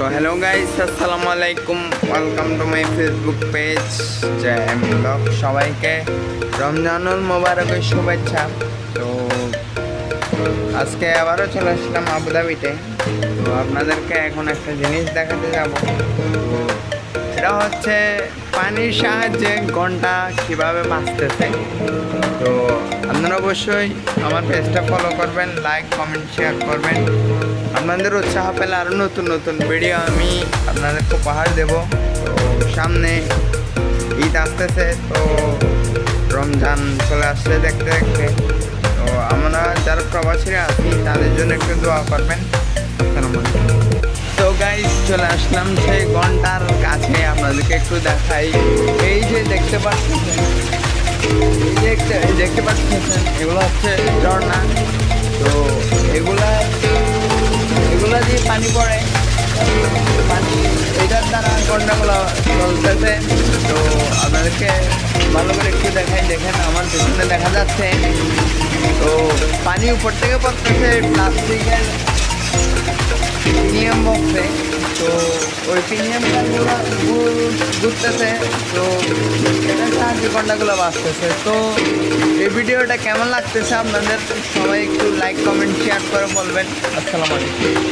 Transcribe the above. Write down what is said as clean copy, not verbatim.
So hello guys, আসসালামু আলাইকুম, welcome to my Facebook page JM blog. সবাইকে রমজানুল মোবারকের শুভেচ্ছা। তো আজকে আবারও চলে আসলাম আবুধাবিতে। তো আপনাদেরকে এখন একটা জিনিস দেখাতে যাব। এটা হচ্ছে পানির সাহায্যে ঘন্টা কীভাবে বাঁচতেছে। তো আপনারা অবশ্যই আমার পেজটা ফলো করবেন, লাইক কমেন্ট শেয়ার করবেন। আপনাদের উৎসাহ পেলে আরও নতুন নতুন ভিডিও আমি আপনাদেরকে উপহার দেব। তো সামনে ঈদ আসতেছে, তো রমজান চলে আসছে দেখতে দেখতে। তো আমরা যারা প্রবাসীরা আছি তাদের জন্য একটু দোয়া করবেন। তো গাইস চলে আসলাম সেই ঘন্টার কাছে, আপনাদেরকে একটু দেখাই। এই যে দেখতে পাচ্ছেন, দেখতে পাচ্ছেন এগুলো হচ্ছে ঝর্ণা। তো এগুলা দিয়ে পানি পড়ে, পানি এটার দ্বারা ঘন্টাগুলো চলতেছে। তো আপনাদেরকে ভালো করে একটু দেখাই। দেখেন আমার পেছনে দেখা যাচ্ছে, তো পানি উপর থেকে পড়তেছে প্লাস্টিকের প্রিমিয়াম বক্সে। তো ওই প্রিমিয়াম কাজগুলো ঘুরতেছে, তো এটার সাহায্যে ঘন্টাগুলো বাঁচতেছে। তো এই ভিডিওটা কেমন লাগতেছে আপনাদের সবাই একটু লাইক কমেন্ট শেয়ার করে বলবেন। আসসালামু আলাইকুম।